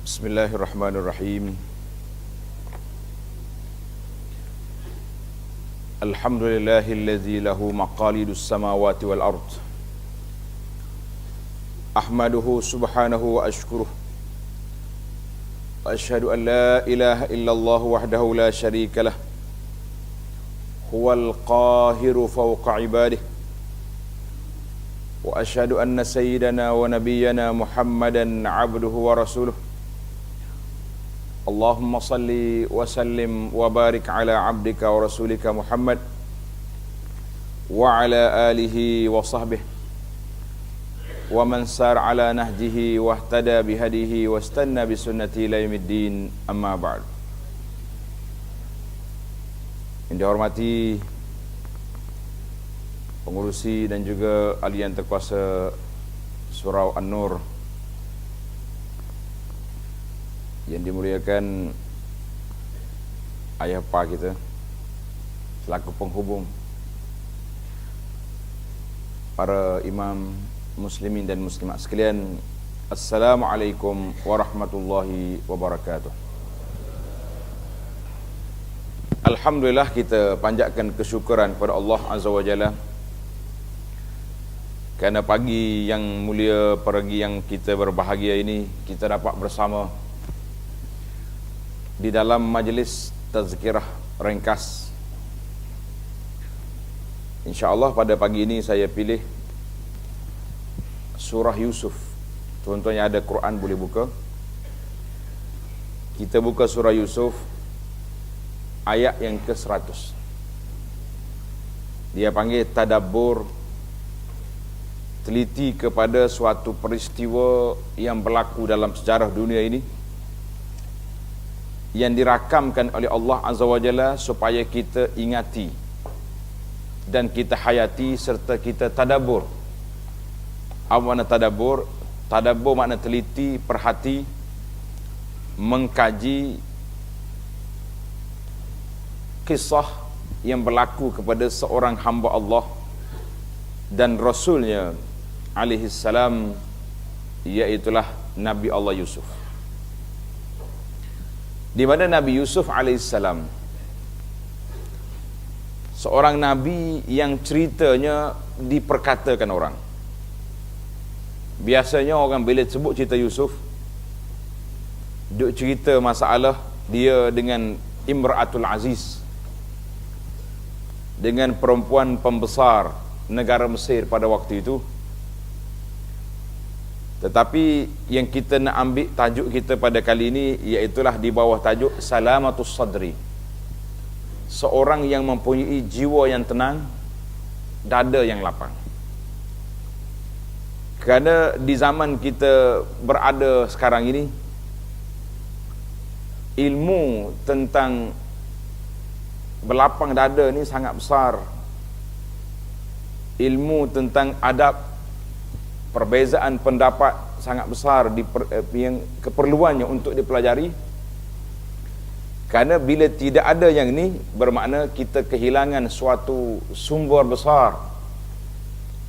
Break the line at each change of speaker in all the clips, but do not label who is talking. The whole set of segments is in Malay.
Bismillahirrahmanirrahim. Alhamdulillahillazi lahu maqalidus samawati wal ard. Ahmaduhu subhanahu wa ashkuruh. Wa ashhadu an la ilaha illallah wahdahu la syarika lah. Huwal qahiru fawqa ibadih. Wa ashhadu anna sayyidana wa nabiyyana Muhammadan abduhu wa rasuluh. Allahumma salli wa sallim wa barik ala abdika wa rasulika Muhammad wa ala alihi wa sahbihi wa man sar ala nahjihi wa ihtada bihadihi wa istanna bi sunnati ila yaumiddin, amma ba'd. Yang dihormati pengurusi dan juga ahli yang terkuasa Surau An-Nur, yang dimuliakan ayah pa kita selaku penghubung, para imam muslimin dan muslimat sekalian, Assalamualaikum warahmatullahi wabarakatuh. Alhamdulillah, kita panjatkan kesyukuran kepada Allah Azza wa Jalla kerana pagi yang mulia, pagi yang kita berbahagia ini, kita dapat bersama di dalam majlis tazkirah ringkas. InsyaAllah pada pagi ini saya pilih surah Yusuf. Tuan-tuan yang ada Quran boleh buka. Kita buka surah Yusuf ayat yang ke-100. Dia panggil tadabbur, teliti kepada suatu peristiwa yang berlaku dalam sejarah dunia ini, yang dirakamkan oleh Allah Azza wa Jalla supaya kita ingati dan kita hayati serta kita tadabbur. Apa makna tadabbur? Tadabbur makna teliti, perhati, mengkaji kisah yang berlaku kepada seorang hamba Allah dan Rasulnya alaihi salam, iaitulah Nabi Allah Yusuf. Di mana Nabi Yusuf alaihissalam seorang nabi yang ceritanya diperkatakan orang. Biasanya orang bila sebut cerita Yusuf, duk cerita masalah dia dengan Imra'atul Aziz, dengan perempuan pembesar negara Mesir pada waktu itu. Tetapi yang kita nak ambil tajuk kita pada kali ini, iaitulah di bawah tajuk Salamatus Sadri. Seorang yang mempunyai jiwa yang tenang, dada yang lapang. Kerana di zaman kita berada sekarang ini, ilmu tentang berlapang dada ni sangat besar. Ilmu tentang adab, perbezaan pendapat sangat besar yang keperluannya untuk dipelajari. Kerana bila tidak ada yang ini, bermakna kita kehilangan suatu sumber besar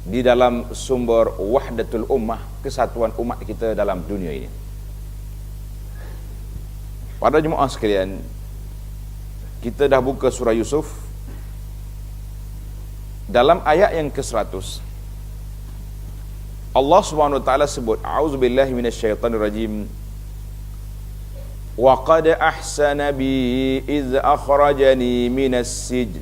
di dalam sumber wahdatul ummah, kesatuan umat kita dalam dunia ini. Pada jemaah sekalian, kita dah buka surah Yusuf. Dalam ayat yang ke-100, Allah Subhanahu wa taala sebut, a'udzubillahi minasyaitonir rajim, wa qad ahsana bi idz akhrajani minas sijn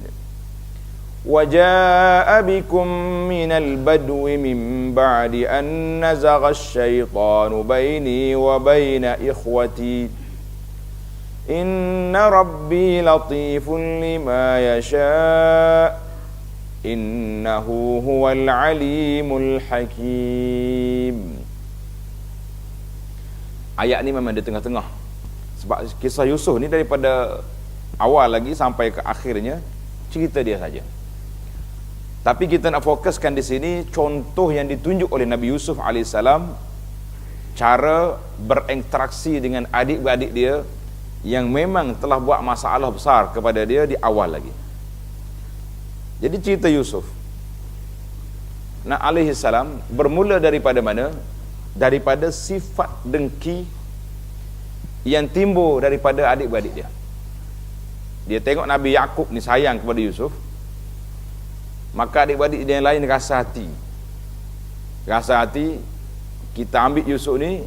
wa jaa'a bikum minal badwi min ba'di an nazagha asyaitanu baini wa baina ikhwati inna rabbi latifun lima yasha' innahu huwal alimul hakim. Ayat ni memang di tengah-tengah, sebab kisah Yusuf ni daripada awal lagi sampai ke akhirnya cerita dia saja. Tapi kita nak fokuskan di sini contoh yang ditunjuk oleh Nabi Yusuf alaihissalam, cara berinteraksi dengan adik-beradik dia yang memang telah buat masalah besar kepada dia di awal lagi. Jadi cerita Yusuf alaihi salam bermula daripada mana? Daripada sifat dengki yang timbul daripada adik-beradik dia. Dia tengok Nabi Yaqub ni sayang kepada Yusuf, maka adik-beradik dia yang lain rasa hati, kita ambil Yusuf ni,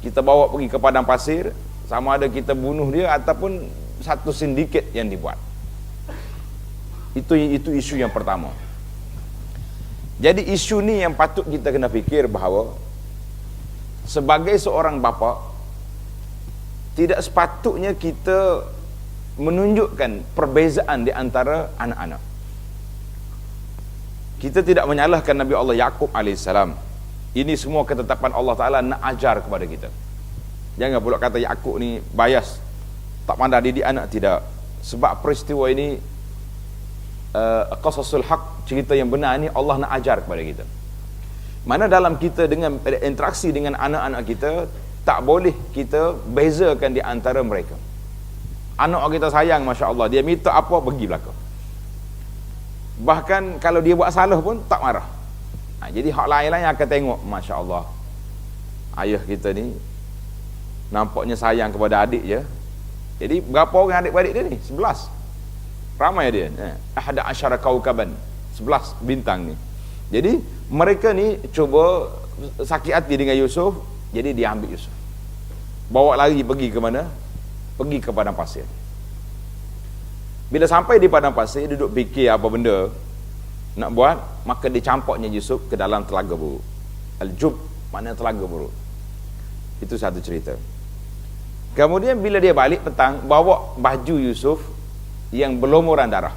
kita bawa pergi ke padang pasir, sama ada kita bunuh dia ataupun satu sindiket yang dibuat. Itu isu yang pertama. Jadi isu ni yang patut kita kena fikir bahawa sebagai seorang bapa, tidak sepatutnya kita menunjukkan perbezaan di antara anak-anak. Kita tidak menyalahkan Nabi Allah Yaqub alaihissalam. Ini semua ketetapan Allah Ta'ala nak ajar kepada kita. Jangan pula kata Yaqub ni bias, tak pandai didik anak. Tidak. Sebab peristiwa ini qasasul haq, cerita yang benar ni Allah nak ajar kepada kita. Mana dalam kita dengan interaksi dengan anak-anak kita, tak boleh kita bezakan di antara mereka. Anak kita sayang, Masya Allah, dia minta apa, pergi belakang. Bahkan kalau dia buat salah pun tak marah. Jadi hak lain-lain akan tengok, Masya Allah, ayah kita ni nampaknya sayang kepada adik je. Jadi berapa orang adik-beradik dia ni? 11. Ramai dia. Ahada asyara kaukaban, 11 bintang ni. Jadi mereka ni cuba sakit hati dengan Yusuf. Jadi dia ambil Yusuf, bawa lari pergi ke mana? Pergi ke padang pasir. Bila sampai di padang pasir, duduk fikir apa benda nak buat, maka dicampaknya Yusuf ke dalam telaga buruk. Al-Jub maknanya telaga buruk. Itu satu cerita. Kemudian bila dia balik petang, bawa baju Yusuf yang berlumuran darah,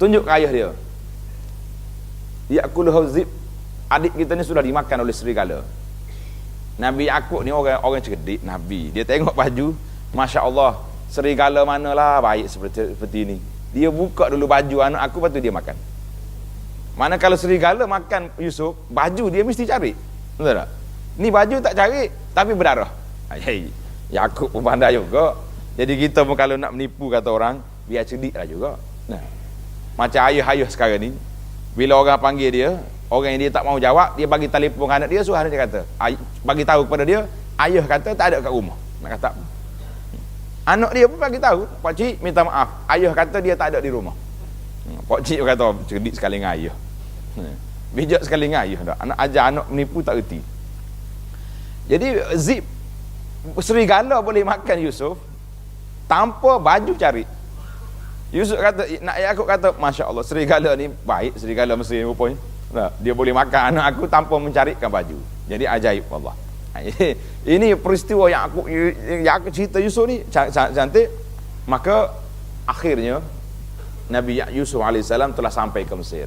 tunjuk ke ayah dia. Ya'kuluhu zib, adik kita ni sudah dimakan oleh serigala. Nabi Yaqub ni orang cerdik, Nabi. Dia tengok baju, Masya Allah, serigala manalah baik seperti ini. Dia buka dulu baju anak aku, lepas tu dia makan. Mana kalau serigala makan Yusuf, baju dia mesti cari. Betul tak? Ni baju tak cari, tapi berdarah. Yaqub pun pandai juga. Jadi kita pun kalau nak menipu kata orang, biar cerdik lah juga. Nah, macam ayah-ayah sekarang ni, bila orang panggil dia, orang yang dia tak mau jawab, dia bagi telefon anak dia, suruh anak dia kata, bagi tahu kepada dia, ayah kata tak ada kat rumah. Nak kata apa? Anak dia pun bagi tahu, Pak Cik minta maaf, ayah kata dia tak ada di rumah. Pak Cik kata, cerdik sekali dengan ayah. Bijak sekali dengan ayah dah. Anak ajar anak menipu tak erti. Jadi zib, serigala boleh makan Yusuf tanpa baju cari. Yusuf kata, nak Yaqub kata, Masya Allah, serigala ni baik, serigala Mesir rupanya. Dia boleh makan anak aku tanpa mencarikan baju. Jadi ajaib Allah. Ini peristiwa yang aku cerita Yusuf ni cantik. Maka akhirnya Nabi Yusuf AS telah sampai ke Mesir.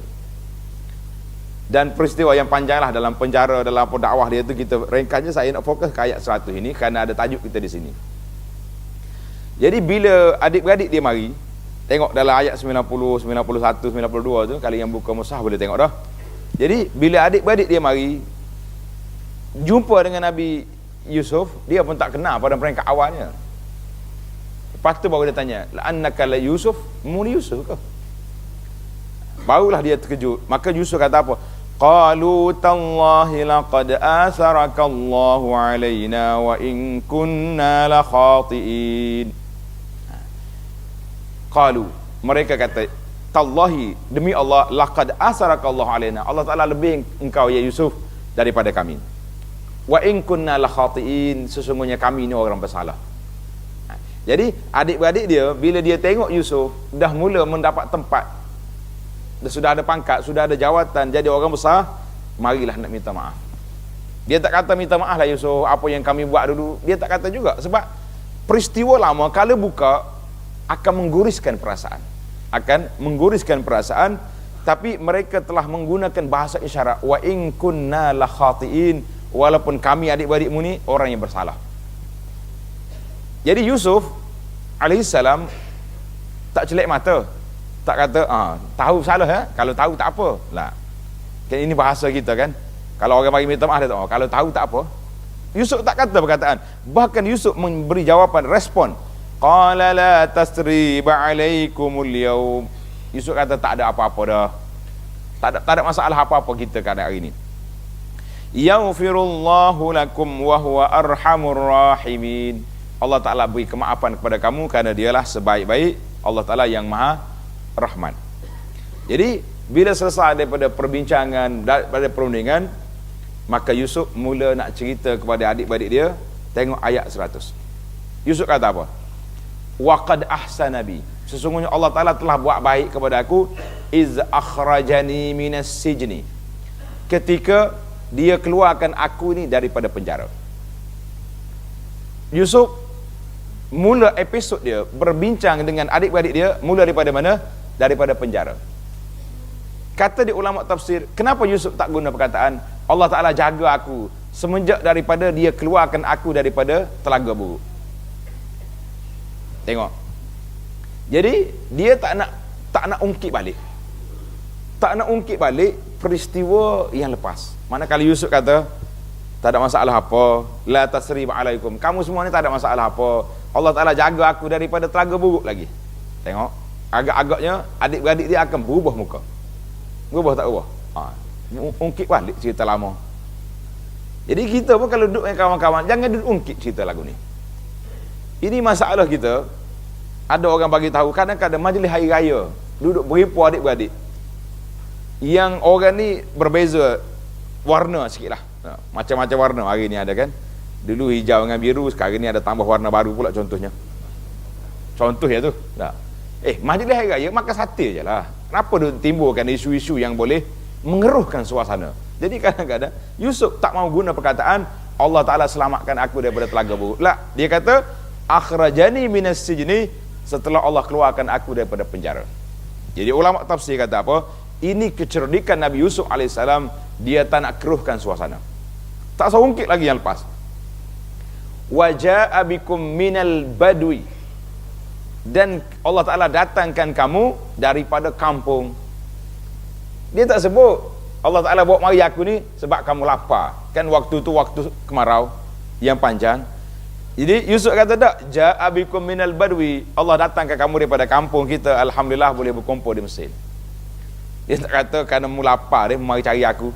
Dan peristiwa yang panjang lah dalam penjara, dalam dakwah dia tu, kita ringkasnya saya nak fokus ke ayat 100 ini kerana ada tajuk kita di sini. Jadi bila adik-beradik dia mari, tengok dalam ayat 90, 91, 92 tu, kali yang buka mushaf boleh tengok dah. Jadi bila adik-beradik dia mari jumpa dengan Nabi Yusuf, dia pun tak kenal pada peringkat awalnya. Lepas tu baru dia tanya, la'annaka la Yusuf, mu ni Yusuf ke? Barulah dia terkejut. Maka Yusuf kata apa? Qalu tallahi laqad asarakallahu alaina wa in kunna la khati'in. Qalu, mereka kata, tallahi, demi Allah, laqad asarakallahu alaina, Allah Ta'ala lebih engkau ya Yusuf daripada kami. Wa in kunna la khati'in, sesungguhnya kami ni orang bersalah. Jadi adik-beradik dia, bila dia tengok Yusuf dah mula mendapat tempat, sudah ada pangkat, sudah ada jawatan, jadi orang besar, marilah nak minta maaf. Dia tak kata minta maaf lah Yusuf, apa yang kami buat dulu, dia tak kata juga. Sebab peristiwa lama kalau buka akan mengguriskan perasaan, tapi mereka telah menggunakan bahasa isyarat, wa in kunna la khati'in, walaupun kami adik-beradikmu ni orang yang bersalah. Jadi Yusuf alaihissalam tak celek mata, tak kata tahu salah ya, kalau tahu tak apa lah. Kan ini bahasa kita kan, kalau orang bagi minta maaf dia tahu, kalau tahu tak apa. Yusuf tak kata perkataan, bahkan Yusuf memberi jawapan, respon, qala la tasriba alaikumul yaum. Yusuf kata tak ada apa-apa dah, tak ada masalah apa-apa kita pada hari ini. yaghfirullahu lakum wa huwa arhamur rahimin. Allah Ta'ala beri kemaafan kepada kamu kerana dialah sebaik-baik Allah Ta'ala yang maha rahman. Jadi bila selesai daripada perbincangan, daripada perundingan, maka Yusuf mula nak cerita kepada adik-beradik dia. Tengok ayat 100. Yusuf kata apa? Waqad ahsana bi, sesungguhnya Allah Ta'ala telah buat baik kepada aku, iz akhrajani minas sijni, ketika dia keluarkan aku ni daripada penjara. Yusuf mula episod dia berbincang dengan adik-beradik dia mula daripada mana? Daripada penjara. Kata di ulama tafsir, kenapa Yusuf tak guna perkataan Allah Ta'ala jaga aku semenjak daripada dia keluarkan aku daripada telaga buruk? Tengok. Jadi dia tak nak ungkit balik. Tak nak ungkit balik peristiwa yang lepas. Manakala Yusuf kata, tak ada masalah apa, la tasrib alaikum, kamu semua ni tak ada masalah apa, Allah Ta'ala jaga aku daripada telaga buruk lagi. Tengok, agak-agaknya adik-beradik dia akan berubah muka. Berubah tak berubah? Ungkit balik cerita lama. Jadi kita pun kalau duduk dengan kawan-kawan, jangan duduk ungkit cerita lagu ni. Ini masalah kita. Ada orang bagi tahu, kadang-kadang majlis hari raya duduk berimpun adik-beradik, yang orang ni berbeza warna sikit lah, macam-macam warna. Hari ni ada kan, dulu hijau dengan biru, sekarang ni ada tambah warna baru pula. Contohnya tu tak? Majlis hari raya makan sate je lah. Kenapa dia timbulkan isu-isu yang boleh mengeruhkan suasana? Jadi kadang-kadang Yusuf tak mau guna perkataan Allah Ta'ala selamatkan aku daripada telaga buruk. Lah, dia kata akhrajani minas sijni, setelah Allah keluarkan aku daripada penjara. Jadi ulama tafsir kata apa? Ini kecerdikan Nabi Yusuf AS. Dia tak nak keruhkan suasana, tak seungkit lagi yang lepas. Waja'a bikum minal badwi, dan Allah Ta'ala datangkan kamu daripada kampung. Dia tak sebut Allah Ta'ala bawa mari aku ni sebab kamu lapar. Kan waktu tu waktu kemarau yang panjang. Jadi Yusuf kata tak, ja'a bikum minal badwi, Allah datangkan kamu daripada kampung kita, alhamdulillah boleh berkumpul di Mesir. Dia tak kata kerana mu lapar dia mari cari aku.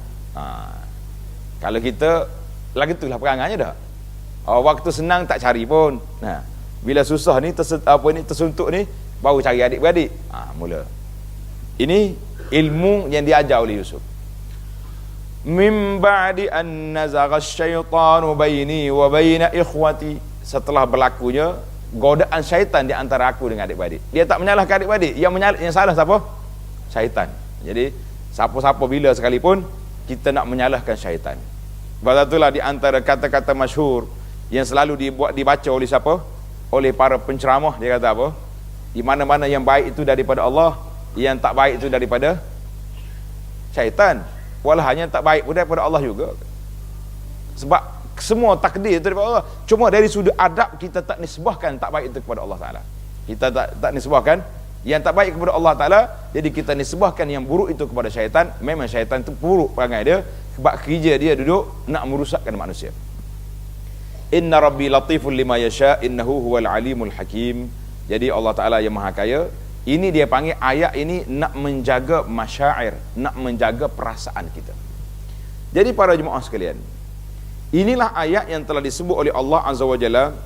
Kalau kita lagi itulah perangannya dah. Waktu senang tak cari pun. Bila susah ni tersuntuk ni baru cari adik-beradik. Mula. Ini ilmu yang diajar oleh Yusuf. Min ba'di an nazagha asyaitanu baini wa baina ikhwati, setelah berlakunya godaan syaitan di antara aku dengan adik-beradik. Dia tak menyalahkan adik-beradik, yang salah siapa? Syaitan. Jadi siapa-siapa bila sekalipun kita nak menyalahkan syaitan. Sebab itulah di antara kata-kata masyhur yang selalu dibaca oleh siapa? Oleh para penceramah. Dia kata apa? Di mana-mana yang baik itu daripada Allah, yang tak baik itu daripada syaitan. Walau hanya tak baik pun daripada Allah juga. Sebab semua takdir itu daripada Allah. Cuma dari sudut adab kita tak nisbahkan tak baik itu kepada Allah Ta'ala. Kita tak nisbahkan yang tak baik kepada Allah Ta'ala. Jadi kita nisbahkan yang buruk itu kepada syaitan. Memang syaitan itu buruk perangai dia, sebab kerja dia duduk nak merusakkan manusia. Inna rabbi latiful lima yasha innahu huwal alimul hakim. Jadi Allah Ta'ala yang maha kaya. Ini dia panggil ayat ini nak menjaga masyair, nak menjaga perasaan kita. Jadi para jemaah sekalian, inilah ayat yang telah disebut oleh Allah Azza wa Jalla.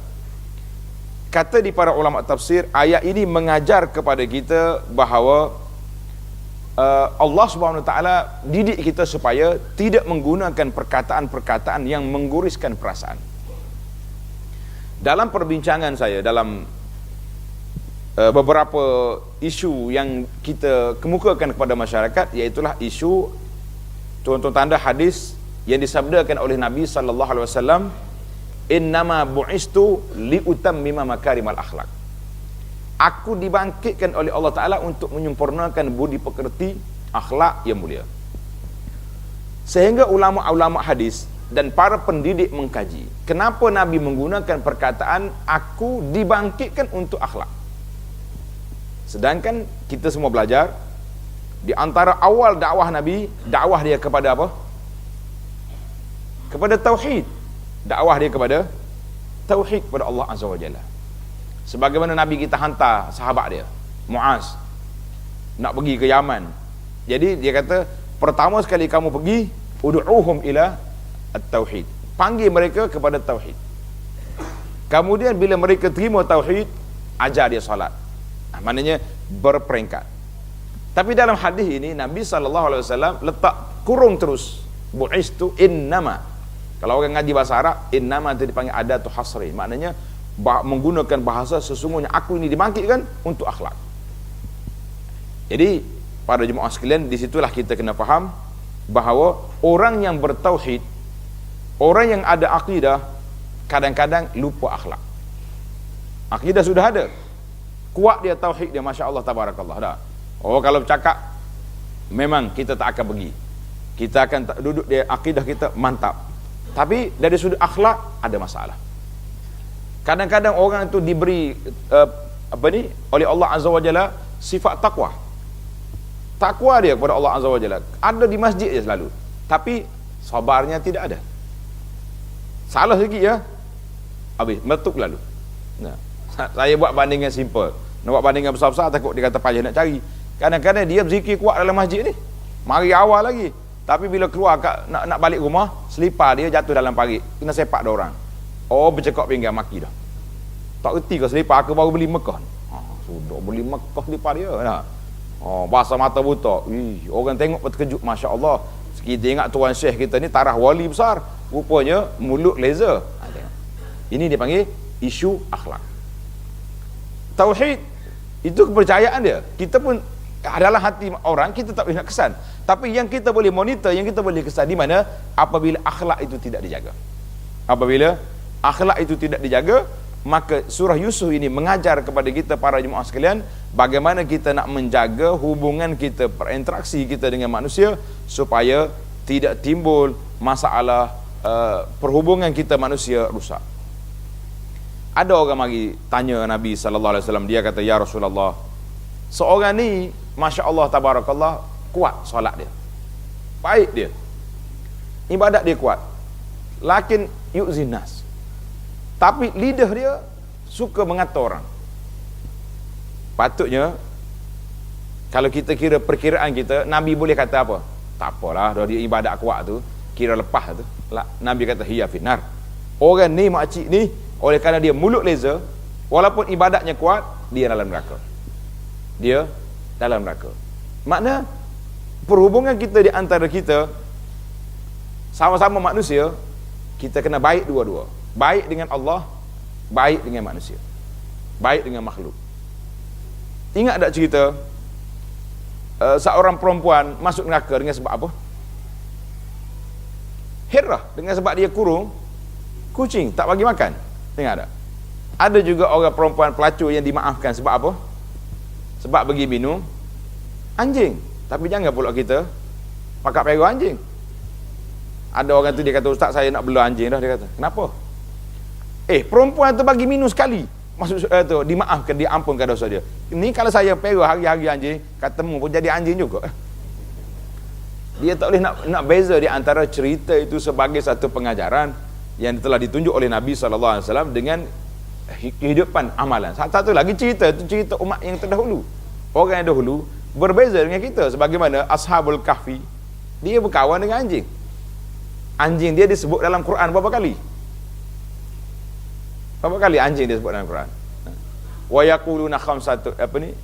Kata di para ulama tafsir, ayat ini mengajar kepada kita bahawa Allah Subhanahu Wa Taala didik kita supaya tidak menggunakan perkataan-perkataan yang mengguriskan perasaan. Dalam perbincangan saya dalam beberapa isu yang kita kemukakan kepada masyarakat, iaitulah isu contoh tanda hadis yang disabdakan oleh Nabi sallallahu alaihi wasallam, innama bu'istu liutammima makarimal akhlak. Aku dibangkitkan oleh Allah Ta'ala untuk menyempurnakan budi pekerti, akhlak yang mulia. Sehingga ulama-ulama hadis dan para pendidik mengkaji, kenapa Nabi menggunakan perkataan aku dibangkitkan untuk akhlak. Sedangkan kita semua belajar, di antara awal dakwah Nabi, dakwah dia kepada apa? Kepada tauhid. Dakwah dia kepada tauhid, kepada Allah Azza wa Jalla. Sebagaimana Nabi kita hantar sahabat dia, Muaz, nak pergi ke Yaman. Jadi dia kata, pertama sekali kamu pergi, ud'uhum ila at-tauhid. Panggil mereka kepada tauhid. Kemudian bila mereka terima tauhid, ajar dia solat. Maknanya berperingkat. Tapi dalam hadis ini Nabi SAW letak kurung terus, bu'istu innama. Kalau orang ngaji bahasa Arab, innama itu dipanggil adatu hasri. Maknanya menggunakan bahasa sesungguhnya aku ini dibangkitkan untuk akhlak. Jadi para jemaah sekalian, disitulah kita kena faham bahawa orang yang bertauhid, orang yang ada akidah, kadang-kadang lupa akhlak. Akidah sudah ada, kuat dia tauhid dia, masya Allah tabarakallah dah. Oh, kalau bercakap memang kita tak akan pergi, kita akan duduk di akidah kita mantap, tapi dari sudut akhlak ada masalah. Kadang-kadang orang itu diberi oleh Allah Azza wa Jalla sifat takwa. Takwa dia kepada Allah Azza wa Jalla ada di masjid dia selalu, tapi sabarnya tidak ada. Salah sikit ya, habis meletup lalu. Nah, saya buat bandingan simple. Nak buat bandingan besar-besar takut dia kata payah nak cari. Kadang-kadang dia berzikir kuat dalam masjid ni, mari awal lagi, tapi bila keluar nak balik rumah, selipar dia jatuh dalam parit, kena sepak dia orang. Oh, bercakap pinggang maki dah. Tak reti ke selipar aku baru beli Mekah. Sudah beli Mekah selipar dia dah. Oh, basah mata buta. Orang tengok pun terkejut, masya Allah. Kita ingat tuan syekh kita ni tarah wali besar, rupanya mulut laser. Ini dipanggil isu akhlak. Tauhid itu kepercayaan dia. Kita pun adalah hati orang, kita tak boleh nak kesan. Tapi yang kita boleh monitor, yang kita boleh kesan di mana? Apabila akhlak itu tidak dijaga. Apabila akhlak itu tidak dijaga, maka surah Yusuf ini mengajar kepada kita para jemaah sekalian bagaimana kita nak menjaga hubungan kita, berinteraksi kita dengan manusia supaya tidak timbul masalah perhubungan kita manusia rusak. Ada orang mari tanya Nabi sallallahu alaihi wasallam, dia kata, ya Rasulullah, seorang ni masya-Allah tabarakallah kuat solat dia, baik dia, ibadat dia kuat, lakin yu'zin nas, tapi lidah dia suka mengata orang. Patutnya kalau kita kira perkiraan kita, Nabi boleh kata apa? Tak apalah, dah dia ibadat kuat tu, kira lepas tu. Nabi kata hiya finnar. Orang ni makcik ni, oleh kerana dia mulut laser, walaupun ibadatnya kuat, dia dalam neraka. Dia dalam neraka. Makna perhubungan kita di antara kita sama-sama manusia, kita kena baik dua-dua. Baik dengan Allah, baik dengan manusia, baik dengan makhluk. Ingat tak cerita seorang perempuan masuk neraka dengan sebab apa? Hirah, dengan sebab dia kurung kucing, tak bagi makan. Tengok tak? Ada juga orang perempuan pelacur yang dimaafkan sebab apa? Sebab bagi minum anjing. Tapi jangan pula kita pakat pera anjing. Ada orang tu dia kata, ustaz saya nak bela anjing dah, dia kata. Kenapa? Perempuan tu bagi minum sekali, maksud tu dimaafkan, diampunkan dosa dia. Ni kalau saya pera hari-hari anjing, ketemu pun jadi anjing juga. Dia tak boleh nak beza di antara cerita itu sebagai satu pengajaran yang telah ditunjuk oleh Nabi SAW dengan kehidupan amalan. Satu lagi cerita, itu cerita umat yang terdahulu. Orang yang dahulu berbeza dengan kita. Sebagaimana Ashabul Kahfi, dia berkawan dengan anjing. Anjing dia disebut dalam Quran berapa kali? Berapa kali anjing dia sebut dalam Quran? Wa yaquluna khamsatu, apa ni?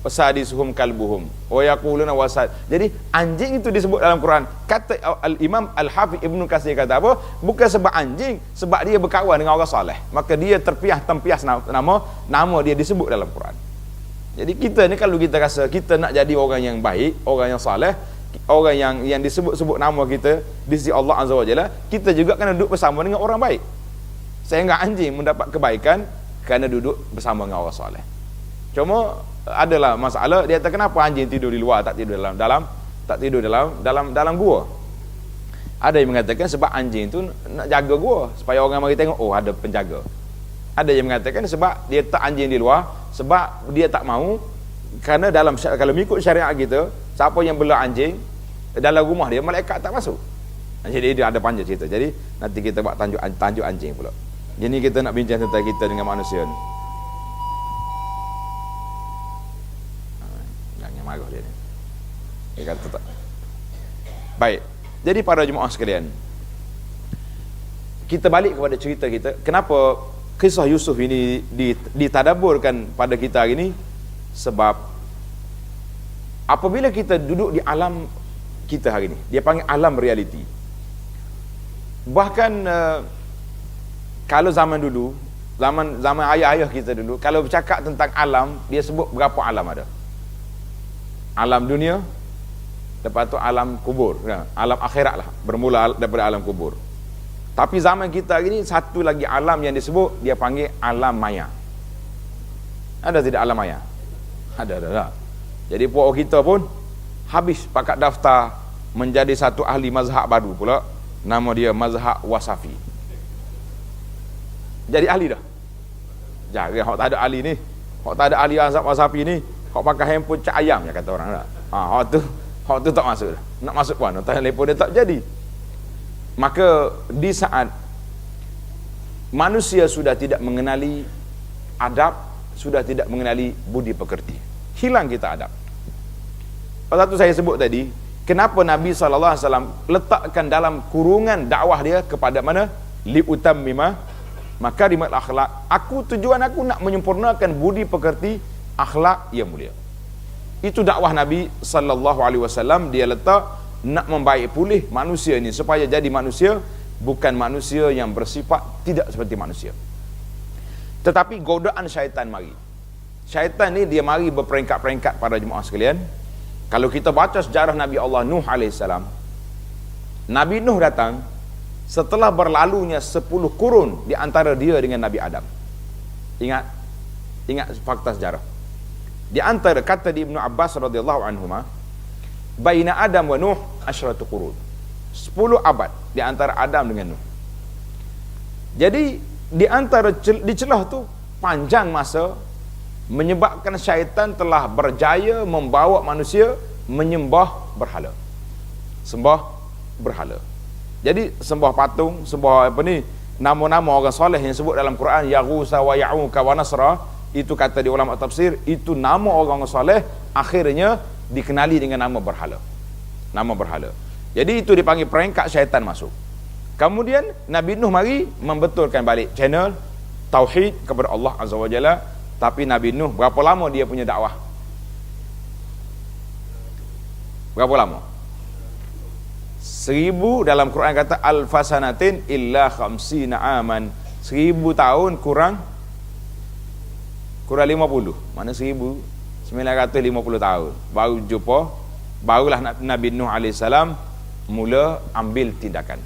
Wasadisuhum kalbuhum wa yaquluna wasad. Jadi anjing itu disebut dalam Quran. Kata Al-Imam Al-Hafiz Ibnu Katsir kata apa? Bukan sebab anjing, sebab dia berkawan dengan orang soleh, maka dia tempias nama dia disebut dalam Quran. Jadi kita ni kalau kita rasa kita nak jadi orang yang baik, orang yang soleh, orang yang disebut-sebut nama kita di sisi Allah Azza wa Jalla, kita juga kena duduk bersama dengan orang baik. Sehingga anjing mendapat kebaikan kerana duduk bersama dengan orang soleh. Cuma adalah masalah, dia kata kenapa anjing tidur di luar, tak tidur dalam gua. Ada yang mengatakan sebab anjing tu nak jaga gua supaya orang mari tengok, oh ada penjaga. Ada yang mengatakan sebab dia tak anjing di luar sebab dia tak mahu, kerana kalau mengikut syariat kita, siapa yang bela anjing dalam rumah dia, malaikat tak masuk. Jadi dia ada panjang cerita. Jadi nanti kita buat tajuk anjing pula. Jadi kita nak bincang tentang kita dengan manusia ni. Marah dia ni. Dia kata tak. Baik. Jadi para jemaah sekalian, kita balik kepada cerita kita, kenapa kisah Yusuf ini ditadaburkan pada kita hari ini? Sebab apabila kita duduk di alam kita hari ini, dia panggil alam realiti. Bahkan kalau zaman dulu, zaman ayah-ayah kita dulu, kalau bercakap tentang alam, dia sebut berapa alam ada. Alam dunia, lepas tu alam kubur, alam akhirat lah, bermula daripada alam kubur. Tapi zaman kita hari ini, satu lagi alam yang disebut, dia panggil alam maya. Ada tidak alam maya? Ada. Jadi puak kita pun habis pakat daftar menjadi satu ahli mazhab baru pula, nama dia mazhab wasafi. Jadi ahli dah. Jarang hok tak ada ahli ni. Hok tak ada ahli mazhab wasafi ni, hok pakai handphone cak ayam ya kata orang dah. Hok tu tak masuk dah. Nak masuk pun telefon dia tak jadi. Maka di saat manusia sudah tidak mengenali adab, sudah tidak mengenali budi pekerti, hilang kita adab. Satu saya sebut tadi, kenapa Nabi SAW letakkan dalam kurungan dakwah dia kepada mana? Liutammima makarimal akhlak. Tujuan aku nak menyempurnakan budi pekerti, akhlak yang mulia. Itu dakwah Nabi SAW. Dia letak nak membaik pulih manusia ini supaya jadi manusia, bukan manusia yang bersifat tidak seperti manusia. Tetapi godaan syaitan mari. Syaitan ni dia mari berperingkat-peringkat pada jemaah sekalian. Kalau kita baca sejarah Nabi Allah Nuh AS, Nabi Nuh datang setelah berlalunya 10 kurun di antara dia dengan Nabi Adam. Ingat fakta sejarah. Di antara, kata di Ibnu Abbas radhiyallahu anhuma, baina Adam wa Nuh asyratu qurun. 10 abad di antara Adam dengan Nuh. Jadi di antara di celah tu panjang masa, menyebabkan syaitan telah berjaya membawa manusia menyembah berhala. Sembah berhala. Jadi sembah patung, sembah apa ni, nama-nama orang soleh yang sebut dalam Quran, Yaghusa wa Ya'uka wa Nasra, itu kata di ulama tafsir, itu nama orang soleh akhirnya dikenali dengan nama berhala. Nama berhala. Jadi itu dipanggil peringkat syaitan masuk. Kemudian Nabi Nuh mari membetulkan balik channel tauhid kepada Allah Azza wa Jalla. Tapi Nabi Nuh berapa lama dia punya dakwah? Berapa lama? 1000, dalam Quran kata alfasanatin illa khamsina aman. 1000 tahun kurang 50. Mana 1950 tahun baru jumpa, barulah Nabi Nuh AS mula ambil tindakan.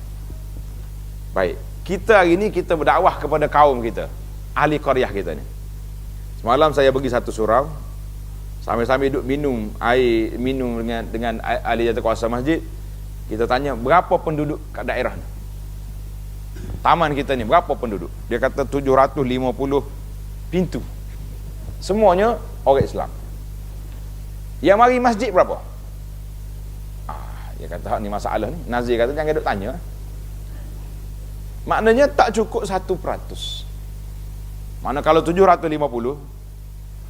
Baik, kita hari ni kita berdakwah kepada kaum kita, ahli qaryah kita ni. Semalam saya pergi satu surau, sambil-sambil duduk minum dengan ahli jawatan masjid. Kita tanya berapa penduduk kat daerah ni, taman kita ni berapa penduduk? Dia kata 750 pintu, semuanya orang Islam. Yang mari masjid berapa? Dia kata ni masalah ni. Nazir kata jangan duk tanya. Maknanya tak cukup 1%. Mana kalau 750,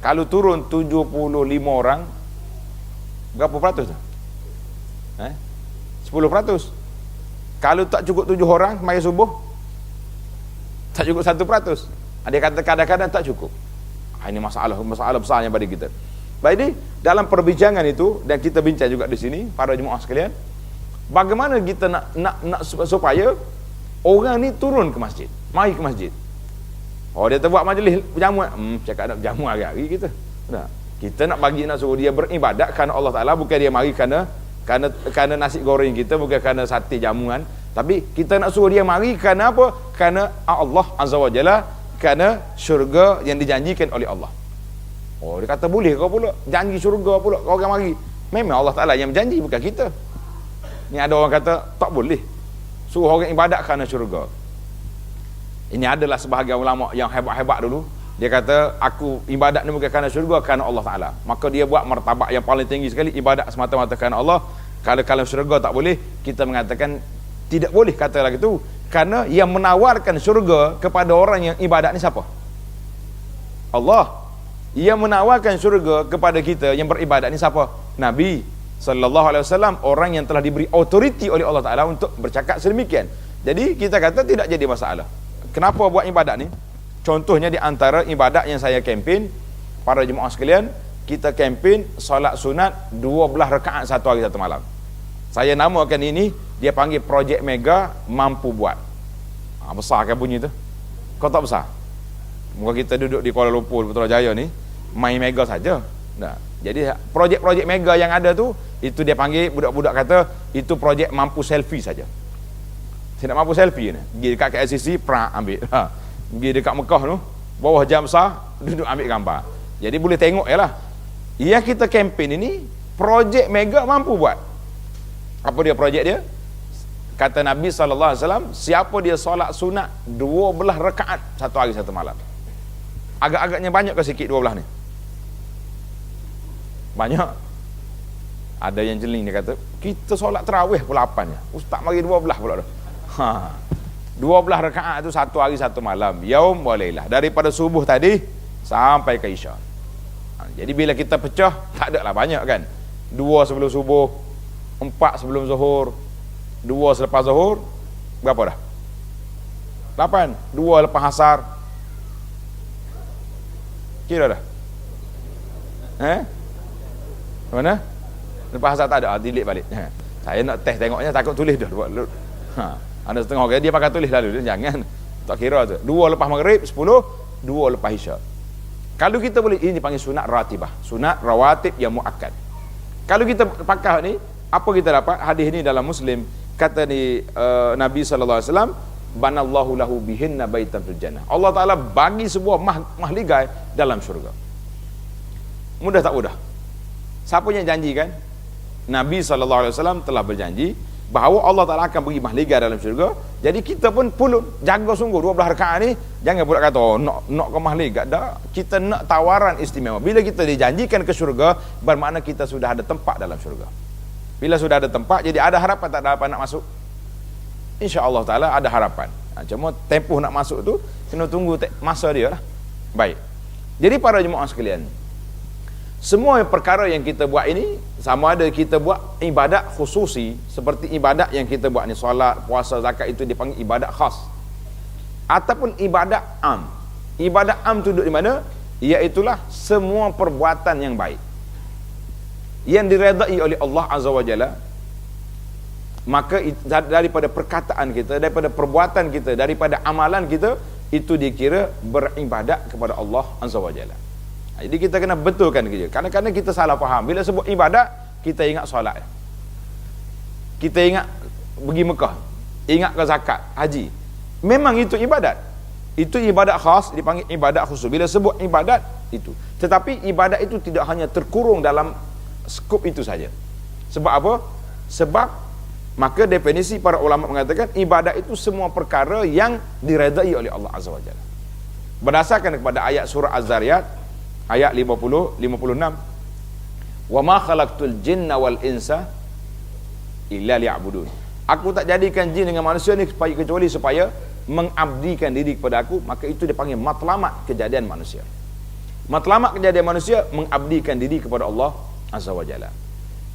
kalau turun 75 orang, berapa peratus tu? 10%. Kalau tak cukup 7 orang mari subuh, tak cukup 1%. Ada kata kadang-kadang tak cukup. Ini masalah besarnya bagi kita. Baik, ini dalam perbincangan itu, dan kita bincang juga di sini para jemaah sekalian, bagaimana kita nak supaya orang ni turun ke masjid, mari ke masjid. Dia terbuat majlis berjamuan, cakap nak berjamuan hari-hari kita. Kita nak suruh dia beribadat kerana Allah Taala, bukan dia mari kerana nasi goreng kita, bukan kerana sate jamuan, tapi kita nak suruh dia mari kerana apa? Kerana Allah Azza wa Jalla, kerana syurga yang dijanjikan oleh Allah. Dia kata boleh kau pula janji syurga pula kau orang mari. Memang Allah Taala yang berjanji, bukan kita. Ni ada orang kata tak boleh suruh orang ibadat kerana syurga. Ini adalah sebahagian ulama yang hebat-hebat dulu. Dia kata aku ibadat ni bukan kerana syurga, kerana Allah Taala. Maka dia buat martabat yang paling tinggi sekali, ibadat semata-mata kerana Allah. Kalau syurga tak boleh, kita mengatakan tidak boleh kata lagi tu, kerana yang menawarkan syurga kepada orang yang ibadat ni siapa? Allah. Yang menawarkan syurga kepada kita yang beribadat ni siapa? Nabi sallallahu alaihi wasallam, orang yang telah diberi autoriti oleh Allah Taala untuk bercakap sedemikian. Jadi kita kata tidak jadi masalah. Kenapa buat ibadat ni? Contohnya di antara ibadat yang saya kempen, para jemaah sekalian, kita kempen solat sunat 12 rakaat satu hari satu malam. Saya namakan ini, dia panggil projek mega mampu buat. Besar kan bunyi tu? Kau tak besar? Muka kita duduk di Kuala Lumpur, Putrajaya ni, main mega saja. Nah, jadi projek-projek mega yang ada tu, itu dia panggil, budak-budak kata itu projek mampu selfie saja. Saya nak mampu selfie ni, pergi dekat KLCC, prak ambil. Pergi dekat Mekah tu, bawah jam besar, duduk ambil gambar. Jadi boleh tengok je lah. Yang kita kempen ini, projek mega mampu buat. Apa dia projek dia? Kata Nabi SAW, siapa dia solat sunat 12 rakaat satu hari satu malam. Agak-agaknya banyak ke sikit 12 ni? Banyak. Ada yang jeling, dia kata, kita solat terawih pula 8 je. Ustaz mari 12 pula dah. 12 rakaat tu satu hari satu malam. Yaum wa lailah. Daripada subuh tadi sampai ke isya. Jadi bila kita pecah, tak ada lah banyak kan. 2 sebelum subuh, 4 sebelum zuhur, 2 selepas zuhur, berapa dah? 8. 2 lepas asar. Kira dah? Mana? Lepas asar tak ada, delete balik. Saya nak test tengoknya, takut tulis dah. Ada setengah orang dia pakai tulis lalu, jangan. Tak kira tu. 2 lepas maghrib, 10, 2 lepas isya. Kalau kita boleh, ini dipanggil sunat ratibah, sunat rawatib yang muakkad. Kalau kita pakai ni, apa kita dapat? Hadis ni dalam Muslim, kata ni Nabi SAW, banallahu lahu bihinna baitan fil jannah. Allah Ta'ala bagi sebuah mahligai dalam syurga. Mudah tak mudah? Siapa yang janji kan? Nabi SAW telah berjanji bahawa Allah Ta'ala akan bagi mahligai dalam syurga. Jadi kita pun jaga sungguh 12 rakaat ni. Jangan pula kata, nak ke mahligai. Dah, kita nak tawaran istimewa. Bila kita dijanjikan ke syurga, bermakna kita sudah ada tempat dalam syurga. Bila sudah ada tempat, jadi ada harapan tak ada harapan nak masuk? InsyaAllah Ta'ala ada harapan. Cuma tempoh nak masuk tu, kena tunggu masa dia lah. Baik. Jadi para jemaah sekalian, semua perkara yang kita buat ini, sama ada kita buat ibadat khususi, seperti ibadat yang kita buat ni, solat, puasa, zakat, itu dipanggil ibadat khas, ataupun ibadat am. Ibadat am tu duduk di mana? Iaitulah semua perbuatan yang baik yang diredai oleh Allah Azza wa Jalla. Maka daripada perkataan kita, daripada perbuatan kita, daripada amalan kita, itu dikira beribadat kepada Allah Azza wa Jalla. Jadi kita kena betulkan kerja. Kadang-kadang kita salah faham. Bila sebut ibadat, kita ingat solat, kita ingat pergi Mekah, ingat ke zakat, haji. Memang itu ibadat. Itu ibadat khas, dipanggil ibadat khusus. Bila sebut ibadat, itu. Tetapi ibadat itu tidak hanya terkurung dalam skop itu saja. Sebab apa? Sebab maka definisi para ulama mengatakan ibadat itu semua perkara yang diredai oleh Allah Azza wa Jalla. Berdasarkan kepada ayat surah Az-Zariyat ayat 50-56, wa ma khalaqtul jinna wal insa illa liya'budun. Aku tak jadikan jin dengan manusia ni kecuali supaya mengabdikan diri kepada aku. Maka itu dipanggil matlamat kejadian manusia. Matlamat kejadian manusia mengabdikan diri kepada Allah Azza wa Jalla.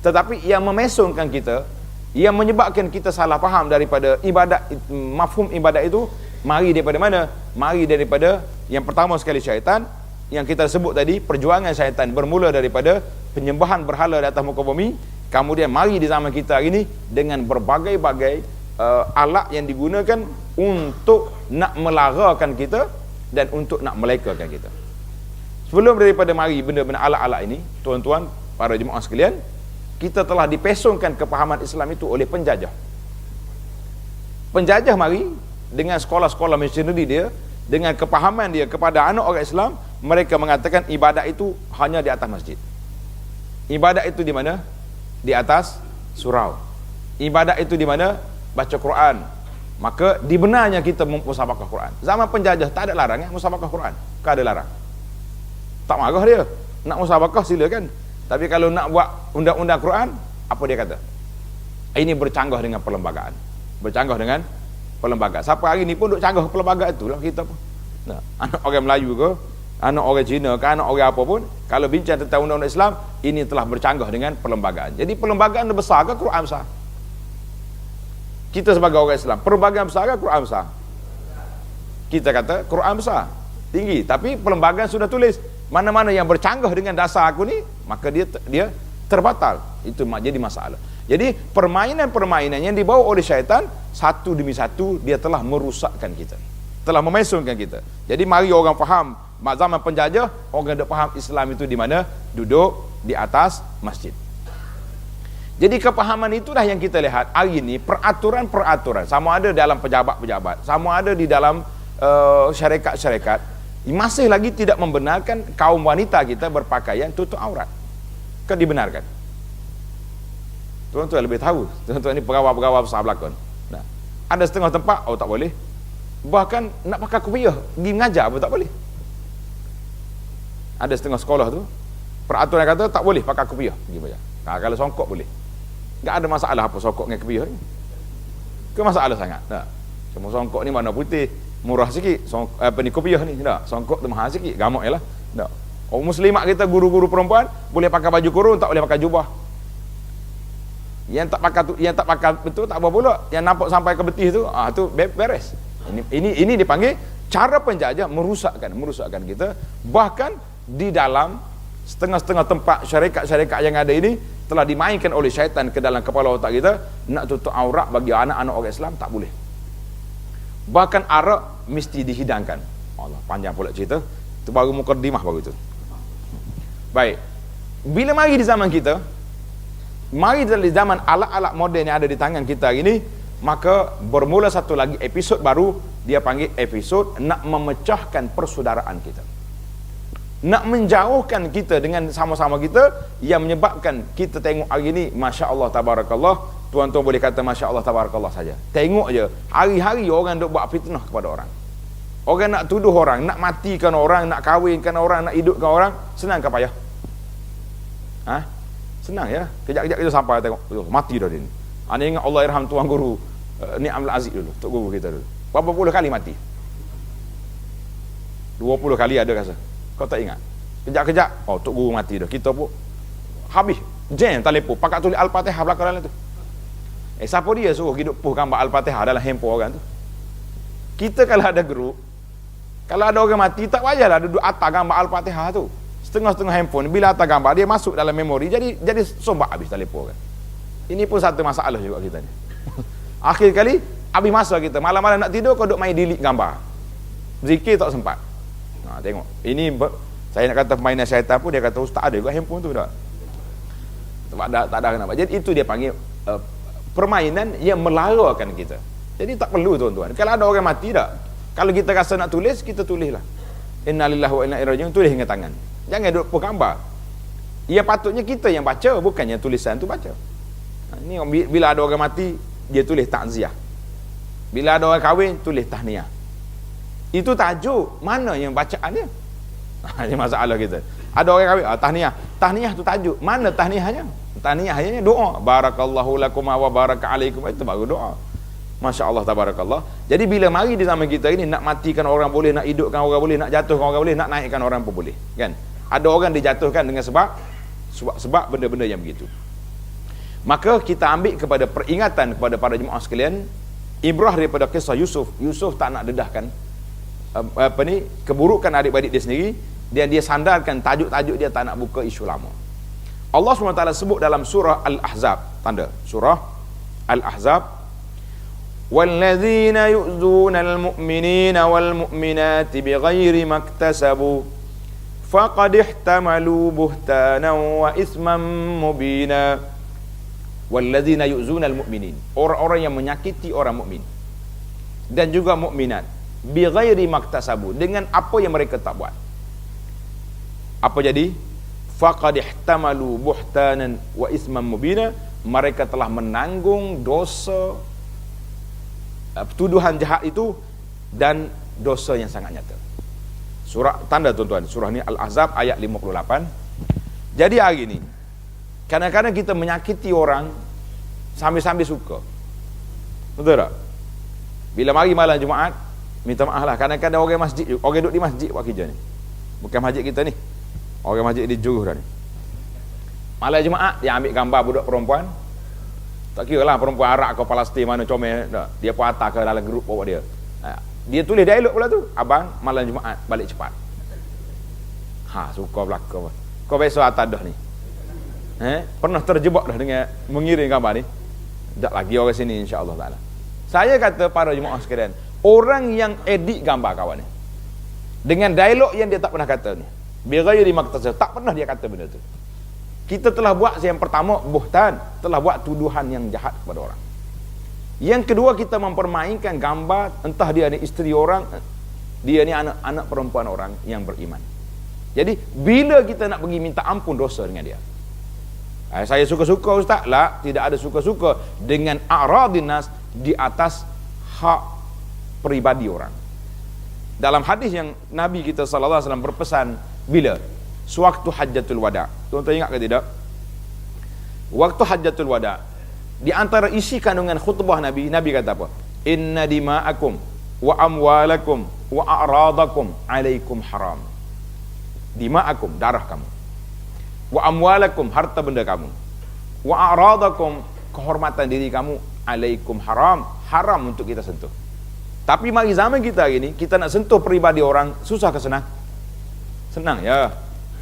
Tetapi yang memesongkan kita, yang menyebabkan kita salah faham daripada ibadat, mafhum ibadat itu, mari daripada mana? Mari daripada yang pertama sekali syaitan. Yang kita sebut tadi, perjuangan syaitan bermula daripada penyembahan berhala di atas muka bumi. Kemudian mari di zaman kita hari ini dengan berbagai-bagai alat yang digunakan untuk nak melarakan kita dan untuk nak melekakan kita. Sebelum daripada mari benda-benda alat-alat ini, tuan-tuan, para jemaah sekalian, kita telah dipesongkan kepahaman Islam itu oleh penjajah. Penjajah mari dengan sekolah-sekolah misioneri dia, dengan kepahaman dia kepada anak orang Islam, mereka mengatakan ibadat itu hanya di atas masjid. Ibadat itu di mana? Di atas surau. Ibadat itu di mana? Baca Quran. Maka dibenarnya kita musabaqah Quran. Zaman penjajah tak ada larang musabaqah Quran. Kan ada larang? Tak marah dia. Nak musabaqah silakan. Tapi kalau nak buat undang-undang Quran, apa dia kata? Ini bercanggah dengan perlembagaan. Bercanggah dengan perlembagaan. Siapa hari ni pun duk canggah perlembagaan itulah kita pun. Nah, anak orang Melayu ke, anak orang Cina ke, anak orang apa pun, kalau bincang tentang undang-undang Islam, ini telah bercanggah dengan perlembagaan. Jadi perlembagaan besar ke Quran besar? Kita sebagai orang Islam, perlembagaan besar ke Quran besar? Kita kata Quran besar, tinggi, tapi perlembagaan sudah tulis mana-mana yang bercanggah dengan dasar aku ni, maka dia terbatal. Itu jadi masalah. Jadi permainan-permainan yang dibawa oleh syaitan, satu demi satu dia telah merusakkan kita, telah memesongkan kita. Jadi mari orang faham, zaman penjajah orang dah faham Islam itu di mana? Duduk di atas masjid. Jadi kepahaman itulah yang kita lihat hari ini, peraturan-peraturan, sama ada dalam pejabat-pejabat, sama ada di dalam syarikat-syarikat, masih lagi tidak membenarkan kaum wanita kita berpakaian tutup aurat. Kan dibenarkan? Tuan-tuan lebih tahu. Tuan-tuan ni pegawai-pegawai besar belakang. Nah, ada setengah tempat, tak boleh. Bahkan nak pakai kopiah, pergi mengajar pun tak boleh. Ada setengah sekolah tu, peraturan kata tak boleh pakai kopiah, pergi belajar. Nah, kalau songkok boleh. Tak ada masalah apa songkok dengan kopiah ni. Ke masalah sangat. Nah, cuma songkok ni mana putih, murah sikit. Kopiah ni, tak. Songkok tu mahal sikit, gamak jelah. Tak. Orang muslimat kita, guru-guru perempuan boleh pakai baju kurung, tak boleh pakai jubah. Yang tak pakai betul tak apa pula. Yang nampak sampai ke betis tu, tu beres. Ini dipanggil cara penjajah merusakkan kita. Bahkan di dalam setengah-setengah tempat syarikat-syarikat yang ada ini telah dimainkan oleh syaitan ke dalam kepala otak kita. Nak tutup aurat bagi anak-anak orang Islam tak boleh. Bahkan arak mesti dihidangkan. Allah, panjang pula cerita. Itu baru mukadimah baru itu. Baik. Bila mari di zaman kita, mari di zaman alat-alat moden yang ada di tangan kita hari ini, maka bermula satu lagi episod baru, dia panggil episod nak memecahkan persaudaraan kita, nak menjauhkan kita dengan sama-sama kita, yang menyebabkan kita tengok hari ini, Masya Allah Tabarakallah, tuan-tuan boleh kata Masya Allah Tabarakallah saja. Tengok je, hari-hari orang duk buat fitnah kepada orang. Orang nak tuduh orang, nak matikan orang, nak kahwinkan orang, nak hidupkan orang, senang ke payah? Senang ya. Kejap-kejap kita sampai tengok, mati dah dia ni. Anda ingat Allah irham tuan guru Ni Aml Aziz dulu, tok guru kita dulu. Berapa puluh kali mati? 20 kali ada rasa. Kau tak ingat? Kejap-kejap, tok guru mati dah. Kita pun habis. Jam telefon, pakat tulis Al-Fatihah belakang dalam tu. Siapa dia suruh hidup puh gambar Al-Fatihah dalam handphone orang tu? Kita kalau ada grup, kalau ada orang mati, tak payahlah duduk atas gambar Al-Fatihah tu. Setengah-setengah handphone, bila atas gambar, dia masuk dalam memori, jadi sombak habis telefon kan. Ini pun satu masalah juga kita ni. Akhir kali, habis masa kita, malam-malam nak tidur, kau duduk main delete gambar. Zikir tak sempat. Tengok. Ini, saya nak kata permainan syaitan pun, dia kata, Ustaz ada juga handphone tu tak? Tak ada kenapa. Jadi itu dia panggil permainan yang melarakan kita. Jadi tak perlu tuan-tuan. Kalau ada orang mati tak? Kalau kita rasa nak tulis, kita tulislah. Innalillahi wa inna ilaihi raji'un, tulis dengan tangan. Jangan duduk pun gambar. Ya patutnya kita yang baca, bukannya tulisan tu baca. Ini bila ada orang mati, dia tulis takziah. Bila ada orang kahwin, tulis tahniah. Itu tajuk, mana yang bacaan dia? Ini masalah kita. Ada orang kahwin, tahniah. Tahniah tu tajuk, mana tahniahnya? Tahniahnya doa. Barakallahu lakum wa baraka alaikum. Itu baru doa. Masya Allah tabarakallah. Jadi bila mari di zaman kita ini, nak matikan orang boleh, nak hidupkan orang boleh, nak jatuhkan orang boleh, nak naikkan orang pun boleh, kan? Ada orang dijatuhkan dengan sebab benda-benda yang begitu. Maka kita ambil kepada peringatan kepada para jemaah sekalian, ibrah daripada kisah Yusuf. Yusuf tak nak dedahkan keburukan adik-adik dia sendiri, dia sandarkan tajuk-tajuk, dia tak nak buka isu lama. Allah SWT sebut dalam surah Al-Ahzab, tanda surah Al-Ahzab, وَالَّذِينَ يُؤْذُونَ الْمُؤْمِنِينَ وَالْمُؤْمِنَاتِ بِغَيْرِ مَا اكْتَسَبُوا فَقَدِ احْتَمَلُوا بُهْتَانًا وَإِثْمًا مُبِينًا. وَالَّذِينَ يُؤْذُونَ الْمُؤْمِنِينَ, orang-orang yang menyakiti orang mukmin dan juga mukminat, bighairi maktasabu, dengan apa yang mereka tak buat. Apa jadi? Faqad ihtamalu buhtanan wa isman mubina, mereka telah menanggung dosa, tuduhan jahat itu dan dosa yang sangat nyata. Surah tanda tuan-tuan, surah ni Al-Ahzab ayat 58. Jadi hari ini kadang-kadang kita menyakiti orang sambil-sambil suka. Betul tak? Bila mari malam Jumaat, minta maaf lah, kadang-kadang orang masjid, orang duduk di masjid buat kerja ni. Bukan masjid kita ni, orang masjid di Juruh dah ni. Malam Jumaat dia ambil gambar budak perempuan, Tak kira lah perempuan Arab ke Palestin mana comel, dia pun atas ke dalam grup bawa dia. Dia tulis dialog pula tu, abang malam Jumaat balik cepat. Suka belaka. Kau besok atas dah ni. Pernah terjebak dah dengan mengirim gambar ni? Tak lagi orang sini insya-Allah taala. Saya kata para jemaah sekalian, orang yang edit gambar kawan ni dengan dialog yang dia tak pernah kata ni, bighairi maqtasad, tak pernah dia kata benda tu. Kita telah buat yang pertama buhtan, telah buat tuduhan yang jahat kepada orang. Yang kedua, kita mempermainkan gambar, entah dia ni isteri orang, dia ni anak perempuan orang yang beriman. Jadi bila kita nak pergi minta ampun dosa dengan dia, saya suka-suka ustaz lah, tidak ada suka-suka dengan a'radin nas di atas hak peribadi orang. Dalam hadis yang Nabi kita sallallahu alaihi wasallam berpesan bila sewaktu hajjatul wada, tuan-tuan ingat ke tidak? Waktu hajjatul wada, di antara isi kandungan khutbah Nabi kata apa? Inna dima'akum wa amwalakum wa a'radakum alaikum haram. Dima'akum, darah kamu, wa amwalakum, harta benda kamu, wa a'radakum, kehormatan diri kamu, alaikum haram, haram untuk kita sentuh. Tapi mari zaman kita hari ni, kita nak sentuh peribadi orang, susah ke senang? Senang ya.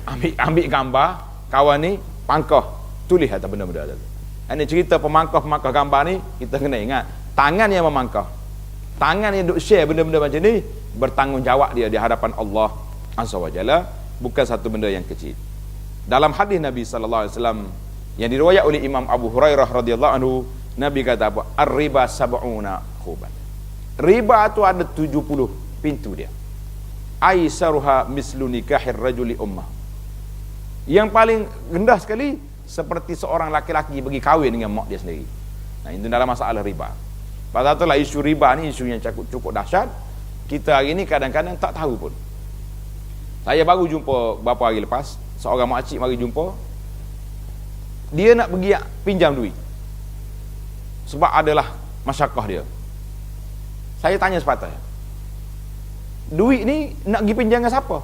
Ambil gambar kawan ni pangkah, tulis atas benda-benda tu. Ini cerita pemangkah gambar ni, kita kena ingat tangan yang memangkah, tangan yang duk share benda-benda macam ni, bertanggungjawab dia di hadapan Allah Azza wa Jalla, bukan satu benda yang kecil. Dalam hadis Nabi sallallahu alaihi wasallam yang diriwayat oleh Imam Abu Hurairah radhiyallahu anhu, Nabi kata apa? Ar-riba sab'una khuban. Riba tu ada 70 pintu dia. Aisaruha mislu nikahir rajuli ummah. Yang paling rendah sekali seperti seorang laki-laki pergi kahwin dengan mak dia sendiri. Nah, itu dalam masalah riba. Pasal itulah isu riba ni isu yang cukup dahsyat. Kita hari ni kadang-kadang tak tahu pun. Saya baru jumpa beberapa hari lepas, seorang makcik mari jumpa. Dia nak pergi pinjam duit. Sebab adalah masyarakat dia. Saya tanya sepatutnya, duit ni nak pergi pinjam dengan siapa?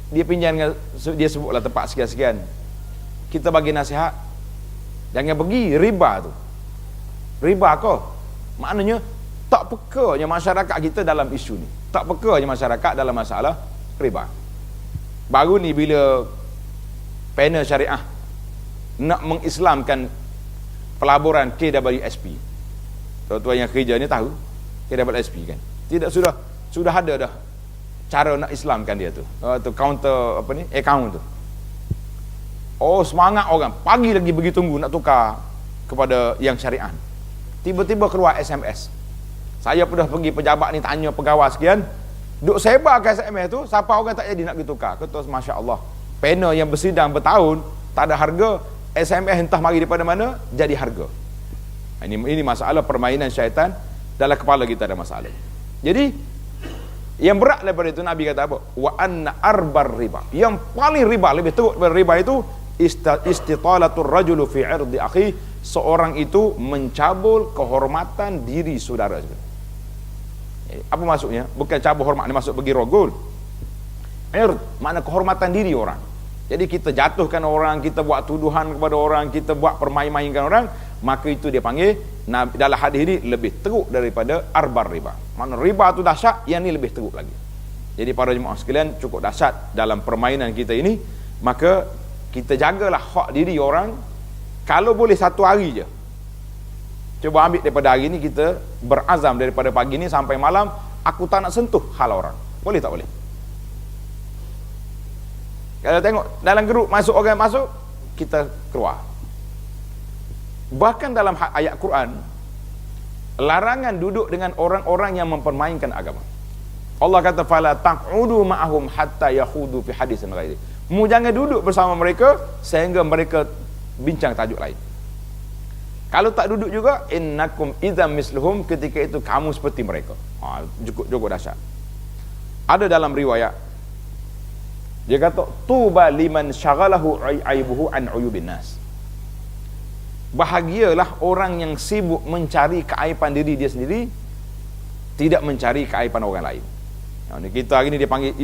Dia pinjam dengan, dia sebutlah tempat sekian-sekian. Kita bagi nasihat, jangan pergi riba tu. Riba ke? Maknanya tak pekanya masyarakat kita dalam isu ni. Tak pekanya masyarakat dalam masalah riba. Baru ni bila panel syariah nak mengislamkan pelaburan KWSP, tuan-tuan yang kerja ni tahu KWSP kan? Tidak, sudah ada dah cara nak islamkan dia tu. Tu counter apa ni? Account tu. Oh, semangat orang. Pagi lagi pergi tunggu nak tukar kepada yang syariah. Tiba-tiba keluar SMS. Saya pun dah pergi pejabat ni tanya pegawai sekian, duk sebarkan SMS tu, siapa orang tak jadi nak pergi tukar. Kata masya-Allah, panel yang bersidang bertahun tak ada harga, SMS entah mari daripada mana jadi harga. Ini masalah permainan syaitan dalam kepala kita, ada masalah. Jadi yang berat daripada itu Nabi kata apa? Wa anna arbar riba. Yang paling riba, lebih teruk daripada riba itu istitalatur rajulu fi 'irdi akhi, seorang itu mencabul kehormatan diri saudara. Apa maksudnya? Bukan cabul hormat ni maksud bagi rogol. Ird makna kehormatan diri orang. Jadi kita jatuhkan orang, kita buat tuduhan kepada orang, kita buat permain-mainkan orang, maka itu dia panggil dalam hadis ini lebih teruk daripada arbar riba. Makna riba tu dahsyat, yang ni lebih teruk lagi. Jadi para jemaah sekalian, cukup dahsyat dalam permainan kita ini. Maka kita jagalah hak diri orang. Kalau boleh satu hari je, cuba ambil daripada hari ni, kita berazam daripada pagi ni sampai malam, aku tak nak sentuh hal orang. Boleh tak boleh? Kalau tengok dalam grup masuk orang masuk, kita keluar. Bahkan dalam ayat Quran, larangan duduk dengan orang-orang yang mempermainkan agama. Allah kata fala taq'udu ma'ahum hatta yakhudu fi hadisin ghairi. Mu jangan duduk bersama mereka sehingga mereka bincang tajuk lain. Kalau tak duduk juga, innakum idzam misluhum, ketika itu kamu seperti mereka. Cukup dahsyat. Ada dalam riwayat, dia kata tuba liman syaghalahu aibuhu an uyubin nas. Bahagialah orang yang sibuk mencari keaiban diri dia sendiri, tidak mencari keaiban orang lain. Kita hari ni dia panggil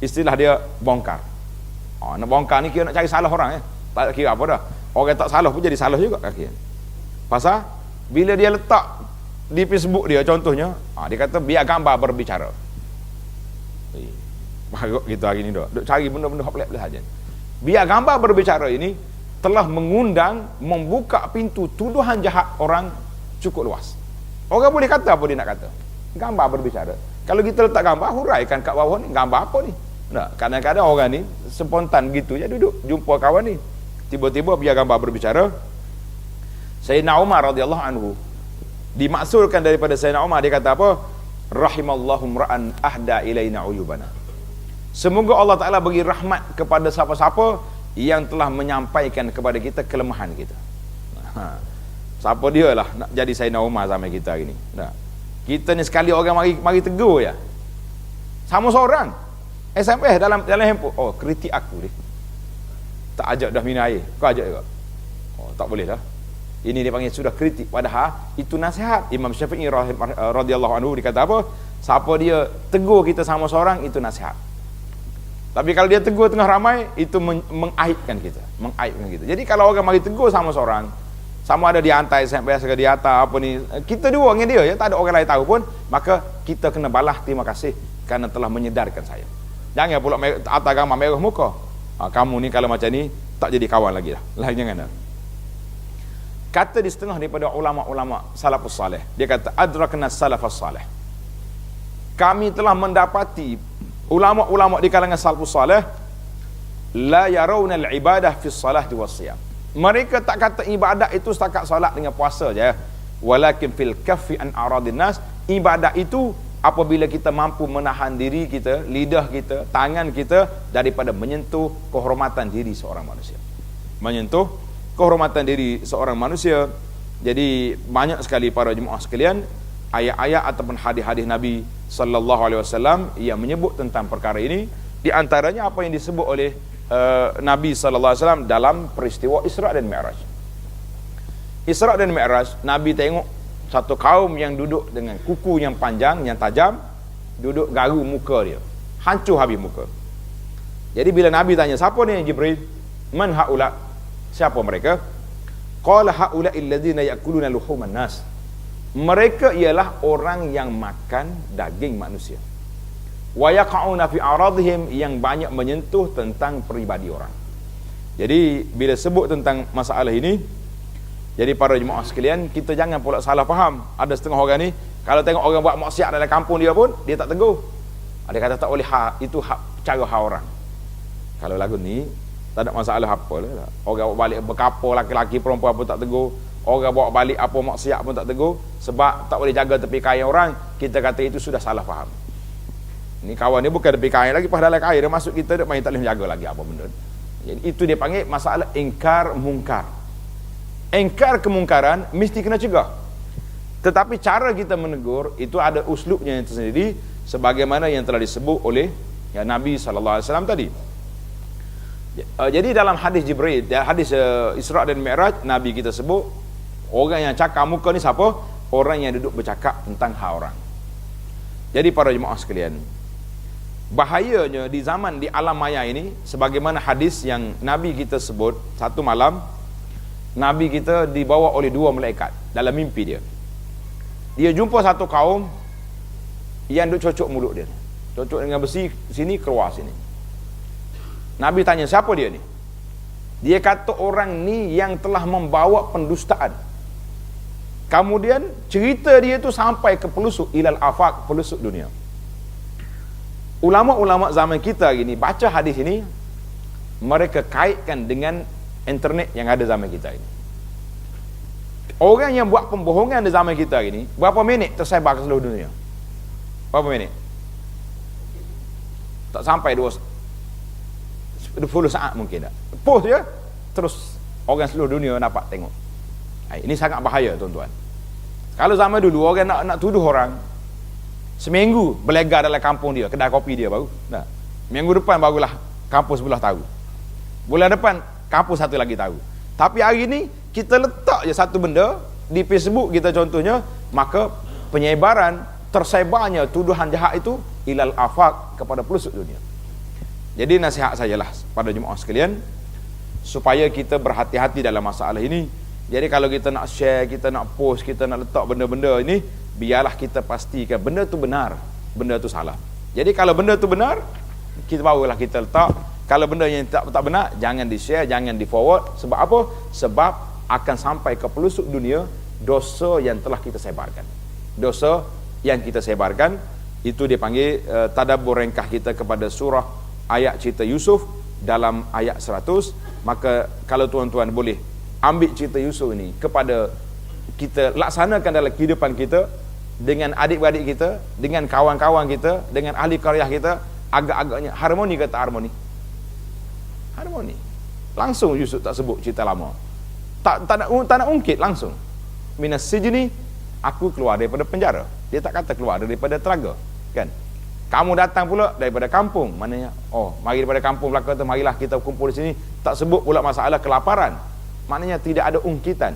istilah dia bongkar. Nak bongkar ni kira nak cari salah orang. Tak kira apa dah. Orang tak salah pun jadi salah juga kaki. Pasal bila dia letak di Facebook dia contohnya, dia kata biar gambar berbicara. Maruk kita hari ni duk cari benda-benda hak pelik-pelik saja. Biar gambar berbicara ini telah mengundang, membuka pintu tuduhan jahat orang cukup luas. Orang boleh kata apa dia nak kata. Gambar berbicara. Kalau kita letak gambar, huraikan kat bawah ni, gambar apa ni? Nah, kadang-kadang orang ni spontan gitu je duduk jumpa kawan ni. Tiba-tiba biar gambar berbicara. Sayyidina Umar radhiyallahu anhu dimaksudkan daripada Sayyidina Umar, dia kata apa? Rahimallahu ra'an ahda ilaina uyubana. Semoga Allah Ta'ala bagi rahmat kepada siapa-siapa yang telah menyampaikan kepada kita kelemahan kita. Siapa dia lah nak jadi Sayyidina Umar zaman kita hari ni. Kita ni sekali orang mari tegur ya. Sama seorang SMS dalam handphone. Oh, kritik aku ni. Tak ajak dah minum air. Kau ajak juga. Oh, tak boleh lah. Ini dia panggil sudah kritik. Padahal itu nasihat. Imam Syafi'i radhiyallahu anhu dia kata apa? Siapa dia tegur kita sama seorang, itu nasihat. Tapi kalau dia tegur tengah ramai, itu mengaibkan kita. Jadi kalau orang mari tegur sama seorang, sama ada dia hantar SMS ke dia hantar apa ni, kita dua dengan dia ya, tak ada orang lain tahu pun, maka kita kena balas terima kasih kerana telah menyedarkan saya. Jangan pula atas gambar merah muka. Kamu ni kalau macam ni tak jadi kawan lagi dah. Jangan dah. Kata di setengah daripada ulama-ulama salafus salih, dia kata adrakna salafus salih. Kami telah mendapati ulama-ulama di kalangan salafus salih la yarawna al-ibadah fi salati was-siyam. Mereka tak kata ibadat itu setakat solat dengan puasa je. Walakin fil kaffi an aradin nas, ibadat itu apabila kita mampu menahan diri kita, lidah kita, tangan kita daripada menyentuh kehormatan diri seorang manusia. Menyentuh kehormatan diri seorang manusia. Jadi banyak sekali para jemaah sekalian ayat-ayat ataupun hadis-hadis Nabi sallallahu alaihi wasallam yang menyebut tentang perkara ini. Di antaranya apa yang disebut oleh Nabi sallallahu alaihi wasallam dalam peristiwa Isra dan Mi'raj. Isra dan Mi'raj, Nabi tengok satu kaum yang duduk dengan kuku yang panjang, yang tajam, duduk garu muka dia. Hancur habis muka. Jadi bila Nabi tanya, siapa ni Jibril? Man haula? Siapa mereka? Qala haula alladzina ya'kuluna luhuman nas. Mereka ialah orang yang makan daging manusia. Wa yaqa'una fi aradihim, yang banyak menyentuh tentang peribadi orang. Jadi bila sebut tentang masalah ini, jadi para jemaah sekalian, kita jangan pula salah faham. Ada setengah orang ni kalau tengok orang buat maksiat dalam kampung dia pun dia tak tegur. Dia kata tak boleh, itu cara orang. Kalau lagu ni tak ada masalah apa lah. Orang bawa balik berkapur laki-laki perempuan pun tak tegur. Orang bawa balik apa maksiat pun tak tegur. Sebab tak boleh jaga tepi kain orang. Kita kata itu sudah salah faham. Ni kawan ni bukan tepi kain lagi, padahal kain dia masuk kita, dia main tak boleh jaga lagi apa benda. Jadi itu dia panggil masalah ingkar mungkar. Ingkar kemungkaran mesti kena cegah. Tetapi cara kita menegur itu ada uslubnya yang tersendiri, sebagaimana yang telah disebut oleh Nabi sallallahu alaihi wasallam tadi. Jadi dalam hadis Jibril, hadis Isra dan Mi'raj, Nabi kita sebut orang yang cakap muka ni siapa? Orang yang duduk bercakap tentang hak orang. Jadi para jemaah sekalian, bahayanya di zaman di alam maya ini, sebagaimana hadis yang Nabi kita sebut, satu malam Nabi kita dibawa oleh dua malaikat dalam mimpi dia. Dia jumpa satu kaum yang duk cocok mulut dia. Cocok dengan besi sini, keluar sini. Nabi tanya, siapa dia ni? Dia kata orang ni yang telah membawa pendustaan. Kemudian cerita dia tu sampai ke pelusuk ilal afaq, pelusuk dunia. Ulama-ulama zaman kita hari ni baca hadis ini, mereka kaitkan dengan internet yang ada zaman kita ini. Orang yang buat pembohongan di zaman kita hari ni, berapa minit tersebar ke seluruh dunia? Berapa minit? Tak sampai 20 saat mungkin tak. Post je, terus orang seluruh dunia dapat tengok. Ini sangat bahaya tuan-tuan. Kalau zaman dulu orang nak tuduh orang, seminggu berlegar dalam kampung dia, kedai kopi dia baru. Nah, minggu depan barulah kampus sebelah tahu. Bulan depan kampus satu lagi tahu. Tapi hari ni kita letak je satu benda di Facebook kita contohnya, maka penyebaran, tersebarnya tuduhan jahat itu ilal afaq, kepada pelosok dunia. Jadi nasihat saya lah pada jemaah sekalian, supaya kita berhati-hati dalam masalah ini. Jadi kalau kita nak share, kita nak post, kita nak letak benda-benda ini, biarlah kita pastikan benda tu benar, benda tu salah. Jadi kalau benda tu benar, kita barulah kita letak. Kalau benda yang tak benar, jangan di-share, jangan di-forward. Sebab apa? Sebab akan sampai ke pelosok dunia dosa yang telah kita sebarkan. Dosa yang kita sebarkan, itu dipanggil tadabbur ringkas kita kepada surah ayat cerita Yusuf dalam ayat 100. Maka kalau tuan-tuan boleh ambil cerita Yusuf ini kepada kita, laksanakan dalam kehidupan kita, dengan adik-beradik kita, dengan kawan-kawan kita, dengan ahli qaryah kita, agak-agaknya harmoni ke tak harmoni? Harmoni. Langsung Yusuf tak sebut cerita lama. Tak nak ungkit langsung. Minas sijni, aku keluar daripada penjara. Dia tak kata keluar daripada telaga, kan? Kamu datang pula daripada kampung, maknanya mari daripada kampung belakang tu, marilah kita kumpul di sini. Tak sebut pula masalah kelaparan. Maknanya tidak ada ungkitan.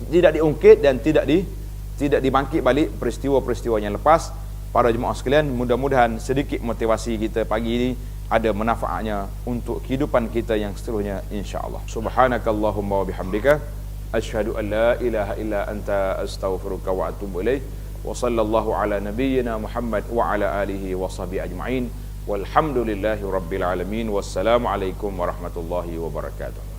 Tidak diungkit dan tidak dibangkit balik peristiwa-peristiwa yang lepas. Para jemaah sekalian, mudah-mudahan sedikit motivasi kita pagi ini ada manfaatnya untuk kehidupan kita yang seterusnya, insya-Allah. Subhanakallahumma wa bihamdika asyhadu an la ilaha illa anta astaghfiruka wa atubu ilaik. Wa sallallahu ala nabiyyina Muhammad wa ala alihi wa sahbihi ajma'in. Walhamdulillahi rabbil alamin. Wassalamu alaikum warahmatullahi wabarakatuh.